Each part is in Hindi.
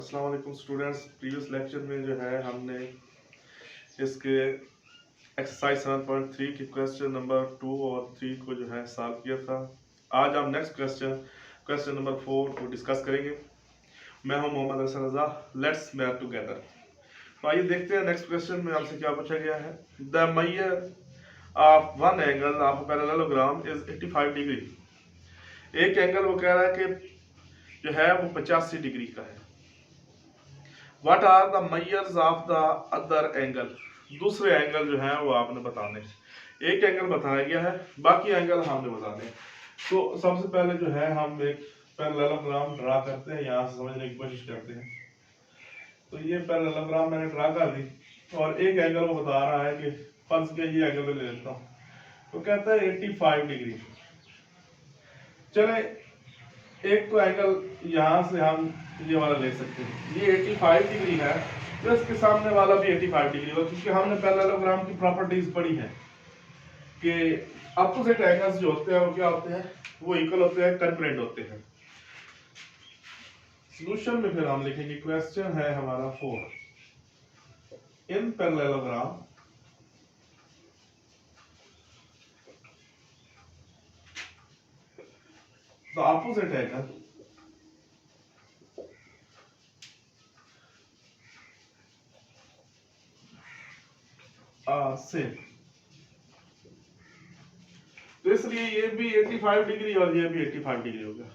अस्सलाम वालेकुम स्टूडेंट्स। प्रीवियस लेक्चर में जो है हमने इसके एक्सरसाइज 7.3 की क्वेश्चन नंबर 2 और 3 को जो है सॉल्व किया था। आज हम नेक्स्ट क्वेश्चन नंबर 4 को डिस्कस करेंगे। मैं हूं Mohammad Arsal Raza. Let's math together. तो आइए देखते हैं नेक्स्ट क्वेश्चन में हमसे क्या पूछा गया है। The measure of one angle of parallelogram is 85 degree. एक एंगल वो कह रहा है कि जो है वो 85 डिग्री का है। What are the measures of the other angle? दूसरे एंगल जो है वो आपने बताने। एक एंगल बताया गया है, बाकी एंगल हमने बताने। तो सबसे पहले जो है हम एक पैरेललोग्राम ड्रा करते हैं, यहाँ से समझने की कोशिश करते हैं। तो ये पैरेललोग्राम मैंने ड्रा कर दी और एक एंगल वो बता रहा है कि फर्ज के ये एंगल ले लेता हूँ, तो कहता है 85 डिग्री। चले एक तो एंगल यहाँ से हम ये वाला ले सकते हैं, ये 85 डिग्री है, तो इसके सामने वाला भी 85 डिग्री होगा, क्योंकि हमने पैरेललोग्राम की प्रॉपर्टीज पढ़ी है कि अपोजिट एंगल्स जो होते हैं वो क्या होते हैं, वो इक्वल होते हैं, कंकरेंट होते हैं। सॉल्यूशन में फिर हम लिखेंगे, क्वेश्चन है हमारा 4। इन parallelogram the opposite angle same. तो इसलिए ये भी 85 डिग्री और ये भी 85 डिग्री होगा।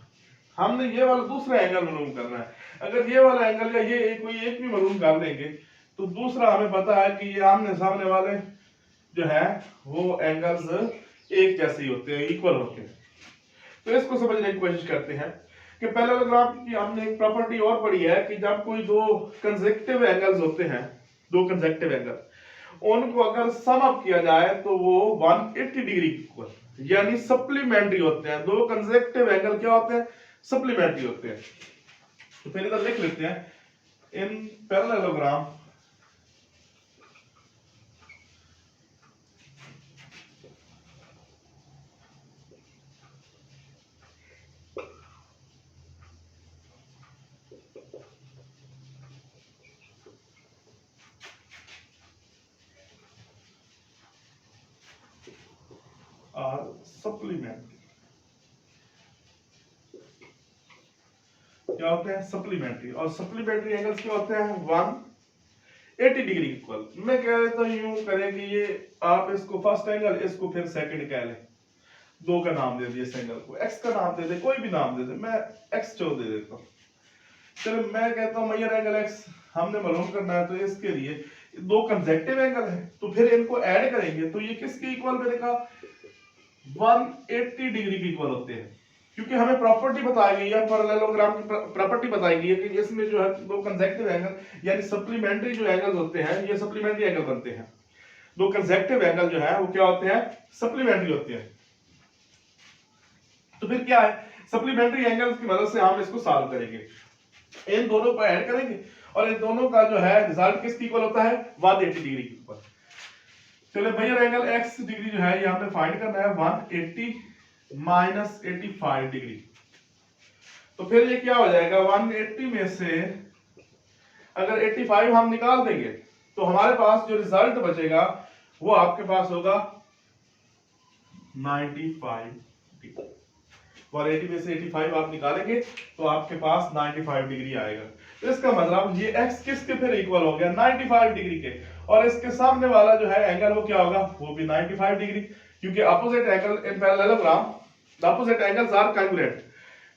हमने ये वाला दूसरा एंगल मालूम करना है। अगर ये वाला एंगल या ये कोई एक भी मालूम कर लेंगे तो दूसरा हमें पता है कि ये आमने सामने वाले जो है वो एंगल्स एक जैसे ही होते हैं, इक्वल होते हैं। तो इसको समझने की कोशिश करते हैं कि पैरेललोग्राम की हमने एक प्रॉपर्टी और पढ़ी है कि जब कोई दो कंसेक्टिव एंगल्स होते हैं, दो कंसेक्टिव एंगल, उनको अगर सम अप किया जाए तो वो 180 डिग्री इक्वल यानी सप्लीमेंट्री होते हैं। दो कंसेक्टिव एंगल क्या होते हैं, सप्लीमेंट्री होते हैं। तो पहले तो लिख लेते हैं, इन पैरेललोग्राम और सप्लीमेंट्री क्या होते हैं, सप्लीमेंट्री। और सप्लीमेंट्री एंगल्स क्या होते हैं, 180 डिग्री इक्वल। मैं कह रहा था यूं करें कि ये आप इसको फर्स्ट एंगल, इसको फिर सेकंड कह लें। दो का नाम दे दिए इस एंगल को, एक्स का नाम दे दे, कोई भी नाम दे दे, मैं एक्स छोड़ दे देता हूं। चलो मैं कहता हूं मेजर एंगल एक्स हमने मालूम करना है, तो इसके लिए दो कंसेक्टिव एंगल है, तो फिर इनको ऐड करेंगे तो ये किसके इक्वल बनेगा, 180 डिग्री के इक्वल होते हैं। क्योंकि हमें प्रॉपर्टी बताई गई है, पैरेललोग्राम की प्रॉपर्टी बताई गई है कि इसमें जो है दो कंसेक्टिव एंगल यानी सप्लीमेंट्री जो एंगल्स होते हैं ये सप्लीमेंट्री एंगल बनते हैं। दो कंसेक्टिव एंगल जो है वो क्या होते हैं, सप्लीमेंट्री होते हैं। तो फिर क्या है, सप्लीमेंट्री एंगल्स की मदद से हम इसको सॉल्व करेंगे, इन दोनों को ऐड करेंगे और इन दोनों का जो है रिजल्ट किसके इक्वल होता है, 180 डिग्री के इक्वल। चलिए मेजर एंगल x डिग्री जो है ये हमने फाइंड करना है, 180 माइनस 85 डिग्री। तो फिर ये क्या हो जाएगा, 180 में से अगर 85 हम निकाल देंगे तो हमारे पास जो रिजल्ट बचेगा वो आपके पास होगा 95 डिग्री। 180 में से 85 आप निकालेंगे तो आपके पास 95 डिग्री आएगा। तो इसका मतलब ये x किसके फिर इक्वल हो गया, 95 डिग्री के। और इसके सामने वाला जो है एंगल वो क्या होगा, वो भी 95 डिग्री, क्योंकि opposite angle in parallelogram the opposite angles are congruent.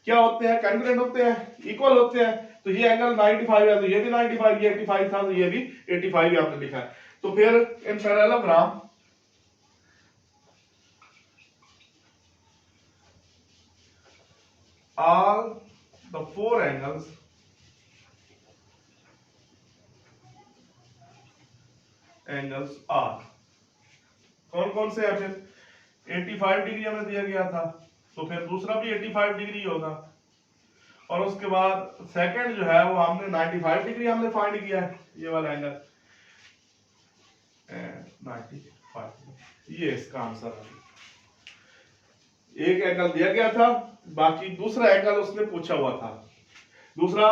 क्या होते हैं, कांग्रुएंट होते हैं, इक्वल होते हैं। तो ये एंगल 95 है तो ये भी 95, ये 85 था तो ये भी 85 आपने लिखा है। तो फिर इन parallelogram all the four angles are, कौन कौन से है, फिर 85 डिग्री हमें दिया गया था तो फिर दूसरा भी 85 डिग्री होगा। और उसके बाद सेकंड जो है वो हमने 95 डिग्री हमने फाइंड किया है, ये वाला एंगल 95, ये इसका आंसर है। एक एंगल दिया गया था, बाकी दूसरा एंगल उसने पूछा हुआ था। दूसरा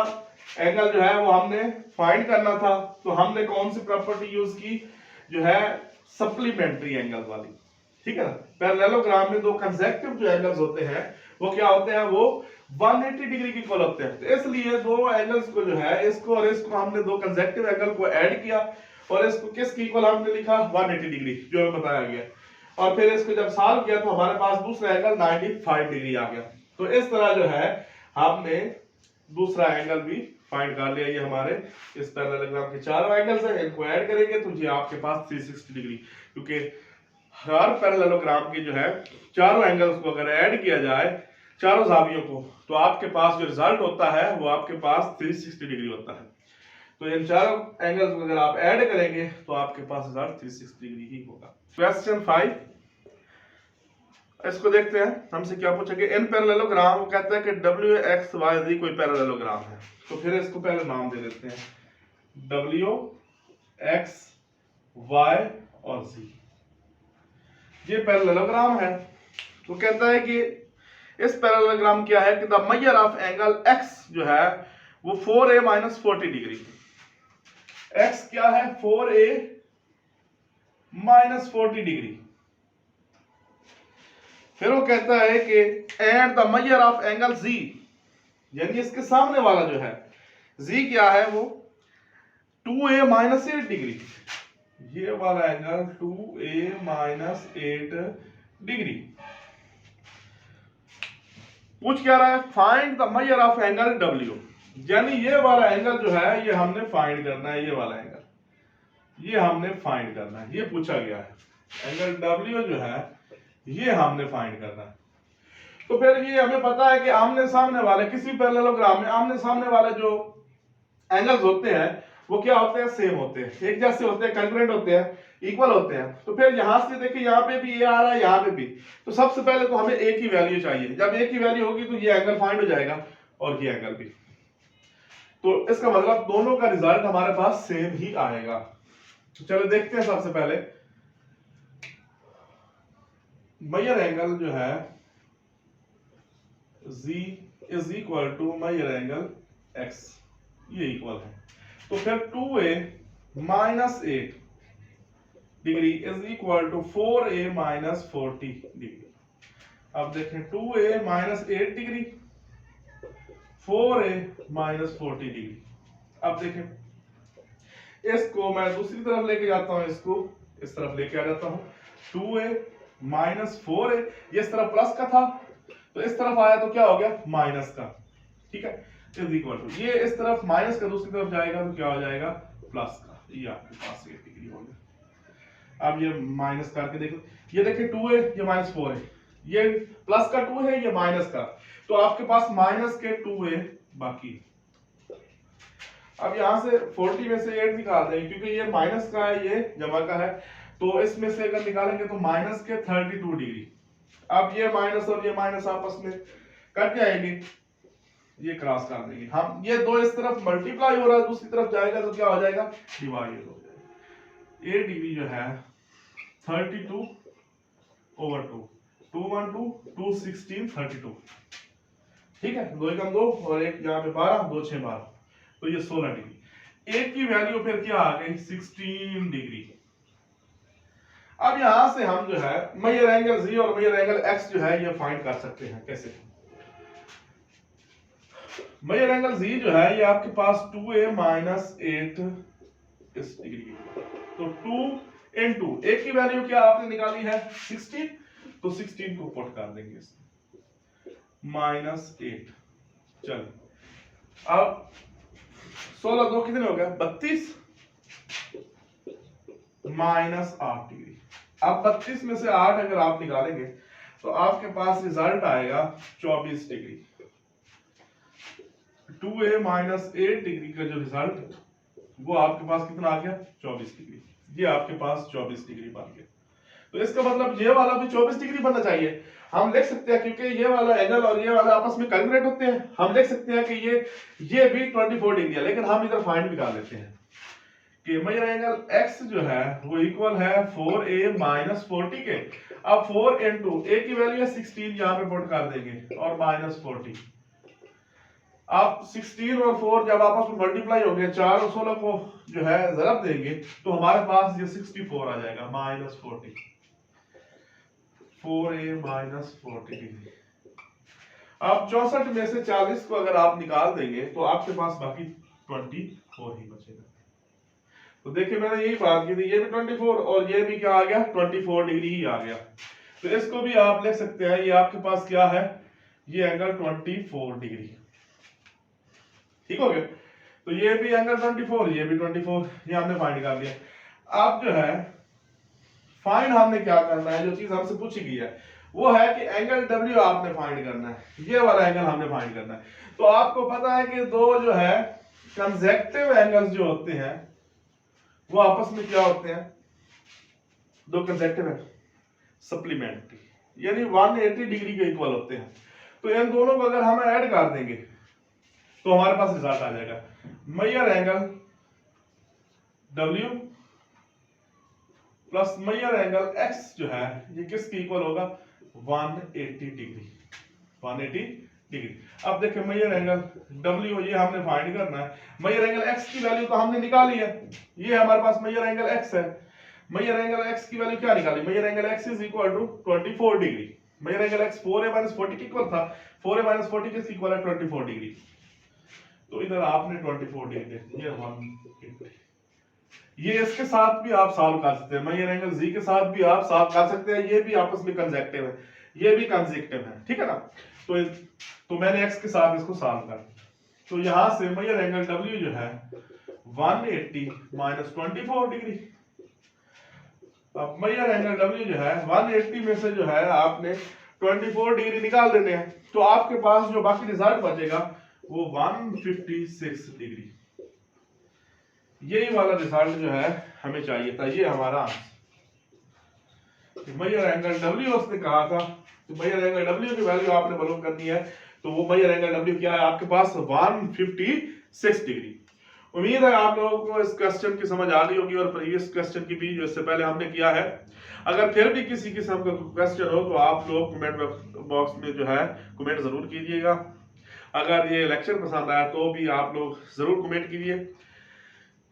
एंगल जो है वो हमने फाइंड करना था, तो हमने कौन सी प्रॉपर्टी यूज की, जो है सप्लीमेंट्री एंगल वाली, ठीक है ना। पैरेललोग्राम में दो कंसेक्टिव जो एंगल्स होते हैं वो क्या होते हैं, वो 180 डिग्री की इक्वल होते हैं। तो इसलिए दो एंगल्स को जो है, इसको और इसको हमने दो कंसेक्टिव एंगल को ऐड किया और इसको किसकी इक्वल हमने लिखा 180 डिग्री, जो हमें बताया गया। और फिर इसको जब सॉल्व किया तो हमारे पास दूसरा एंगल 95 डिग्री आ गया। तो इस तरह जो है हमने दूसरा एंगल भी फाइंड कर लिया। ये हमारे इस पैरेललोग्राम के चारों एंगल्स हैं, इनको ऐड करेंगे तो ये आपके पास 360 डिग्री, क्योंकि हर पैरेललोग्राम की जो है चारों एंगल्स को अगर ऐड किया जाए, चारों जावियों को, तो आपके पास जो रिजल्ट होता है वो आपके पास 360 डिग्री होता है। तो इन चारों एंगल्स को अगर आप ऐड करेंगे तो आपके पास रिजल्ट 360 डिग्री ही होगा। क्वेश्चन 5, इसको देखते हैं, हमसे क्या पूछेंगे। इन पैरेललोग्राम, वो कहता है कि WXYZ कोई पैरेललोग्राम है, तो फिर इसको पहले नाम दे देते हैं WX, Y और Z। ये पैरेललोग्राम है। तो कहता है कि इस पैरेललोग्राम क्या है कि the measure of angle X जो है वो 4A - 40 डिग्री। X क्या है, 4A - 40 डिग्री। फिर वो कहता है कि and the measure of angle Z, यानी इसके सामने वाला जो है Z क्या है, वो 2A - 8 डिग्री। ये वाला एंगल 2A - 8 डिग्री। पूछ क्या रहा है, find the measure of angle W, यानी ये वाला एंगल जो है ये हमने फाइंड करना है। ये वाला एंगल ये हमने फाइंड करना है, ये पूछा गया है। एंगल W जो है ये हमने फाइंड करना है। तो फिर ये हमें पता है कि आमने सामने वाले, किसी पैरेललोग्राम में आमने सामने वाले जो एंगल्स होते हैं वो क्या होते हैं, सेम होते हैं, एक जैसे होते हैं, कंग्रुएंट होते हैं, इक्वल होते हैं। तो फिर यहां से देखिए, यहाँ पे भी ये आ रहा है, यहाँ पे भी। तो सबसे पहले तो हमें एक ही वैल्यू चाहिए। जब एक ही वैल्यू होगी तो ये एंगल फाइंड हो जाएगा और ये एंगल भी। तो इसका मतलब दोनों का रिजल्ट हमारे पास सेम ही आएगा। तो चलो देखते हैं। सबसे पहले मेजर एंगल जो है Z is equal to measure angle X, ये इक्वल है। तो फिर 2A - 8 degree is equal to 4A - 40 degree. अब देखें 2A - 8 डिग्री, 4A - 40 डिग्री। अब देखें इसको मैं दूसरी तरफ लेके जाता हूं, इसको इस तरफ लेके आ जाता हूं। 2A - 4A, ये इस तरफ प्लस का था तो इस तरफ आया तो क्या हो गया, माइनस का, ठीक है, इज इक्वल टू, ये इस तरफ माइनस का दूसरी तरफ जाएगा तो क्या हो जाएगा, प्लस का। ये आपके पास 8 डिग्री हो गया। अब ये माइनस करके देखो, ये देखिए 2A, ये -4A, ये प्लस का 2 है, ये माइनस का, तो आपके पास माइनस के 2A बाकी। अब यहां से 40 में से 8 निकाल देंगे, क्योंकि ये माइनस का है, ये जमा का है, तो इसमें से अगर निकालेंगे तो माइनस के 32 डिग्री। अब ये माइनस और ये माइनस आपस में कट जाएंगे, ये क्रॉस कर देंगे हम। ये दो इस तरफ मल्टीप्लाई हो रहा है, दूसरी तरफ जाएगा तो क्या हो जाएगा, डिवाइड हो जाएगा। 8 डिग्री जो है 32/2, 212, 216, 32, ठीक है, 2 × 2 और एक यहाँ पे 12, 2 6 12, तो ये 16 डिग्री। एक की वैल्यू फिर क्या आ गई, 16 डिग्री। अब यहां से हम जो है मेजर एंगल Z और मेजर एंगल X जो है ये फाइंड कर सकते हैं। कैसे, मेजर एंगल Z जो है ये आपके पास 2A - 8 इस डिग्री, तो 2 × एक की वैल्यू क्या आपने निकाली है 16, तो 16 को पुट कर देंगे इसमें, -8। चलिए अब 16 2 कितने हो गए, 32 -8 डिग्री। अब 32 में से 8 अगर आप निकालेंगे तो आपके पास रिजल्ट आएगा 24 डिग्री। 2A - 8 डिग्री का जो रिजल्ट वो आपके पास कितना आ गया, 24 डिग्री। ये आपके पास 24 डिग्री बन गया। तो इसका मतलब ये वाला भी 24 डिग्री बनना चाहिए। हम लिख सकते हैं, क्योंकि ये वाला एंगल और ये वाला आपस में कैलकुलेट होते हैं, हम लिख सकते हैं कि ये भी 24 डिग्री है। लेकिन हम इधर फाइंड भी कर लेते हैं कि मेजर एंगल X जो है वो इक्वल है 4A - 40 के। अब 4 × A की वैल्यू है 16, यहां पे पुट कर देंगे और -40। आप 16 और 4 जब आपस में मल्टीप्लाई हो गए, 4 और 16 को जो है ज़रब देंगे तो हमारे पास ये 64 आ जाएगा माइनस 40, 4a माइनस 40 डिग्री। अब 64 में से 40 को अगर आप निकाल देंगे तो आपके पास बाकी 24 ही बचेगा। तो देखिए मैंने यही बात की थी, ये भी 24 और ये भी क्या आ गया, 24 डिग्री ही आ गया। तो इसको भी आप लिख सकते हैं, ये आपके पास क्या है, ये एंगल 24 डिग्री। ठीक हो गया। तो ये भी एंगल 24, ये भी 24, ये हमने फाइंड कर लिया। अब जो है फाइंड हमने क्या करना है, जो चीज हमसे पूछी गई है वो है कि एंगल W आपने फाइंड करना है, ये वाला एंगल हमने फाइंड करना है। तो आपको पता है कि दो जो है कंसेक्टिव एंगल्स जो होते हैं वो आपस में क्या होते हैं, दो कंसेक्टिव है सप्लीमेंट्री, यानी 180 डिग्री के इक्वल होते हैं। तो इन दोनों को अगर हम ऐड कर देंगे तो हमारे पास रिजल्ट आ जाएगा, measure angle W plus measure angle X जो है ये किसके इक्वल होगा, 180 डिग्री, 180 डिग्री। अब देखिए मेजर एंगल W ये हमने फाइंड करना है, मेजर एंगल X की वैल्यू तो हमने निकाली है, ये हमारे पास मेजर एंगल X है। मेजर एंगल X की वैल्यू क्या निकाली, measure angle X is equal to 24 degree. Measure angle X 4a minus 40 के इक्वल था, 4a माइनस 40 किसके इक्वल है, 24 डिग्री। तो इधर आपने 24 डिग्री, ये 180। ये इसके साथ भी आप सॉल्व कर सकते हैं, मेजर एंगल Z के साथ भी आप सॉल्व कर सकते हैं, ये भी आपस में कंसेक्टिव है, ये भी कंसेक्टिव है, ठीक है ना। तो मैंने X के साथ इसको सॉल्व कर, तो यहां से मेजर एंगल W जो है 180 माइनस 24 डिग्री। अब मेजर एंगल W जो है 180 में से जो है आपने 24 डिग्री निकाल देने हैं, तो आपके पास जो बाकी रिजल्ट बचेगा वो 156 डिग्री। यही वाला रिजल्ट जो है हमें चाहिए था, ये हमारा मेजर एंगल W उसने कहा था। तो मेजर एंगल W की वैल्यू आपने मालूम करनी है, तो वो मेजर एंगल W क्या है आपके पास, 156 डिग्री। उम्मीद है आप लोगों को इस क्वेश्चन की समझ आ गई होगी और प्रीवियस क्वेश्चन की भी जो इससे पहले हमने किया है। अगर फिर भी किसी किस्म का क्वेश्चन हो तो आप लोग कमेंट बॉक्स में जो है कमेंट जरूर कीजिएगा। अगर ये लेक्चर पसंद आया तो भी आप लोग जरूर कमेंट कीजिए,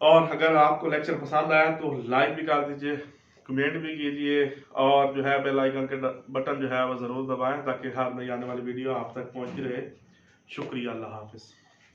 और अगर आपको लेक्चर पसंद आया तो लाइक भी कर दीजिए, कमेंट भी कीजिए, और जो है बेल आइकन के बटन जो है वो ज़रूर दबाएं ताकि हर नई आने वाली वीडियो आप तक पहुंचती रहे। शुक्रिया, अल्लाह हाफिज़।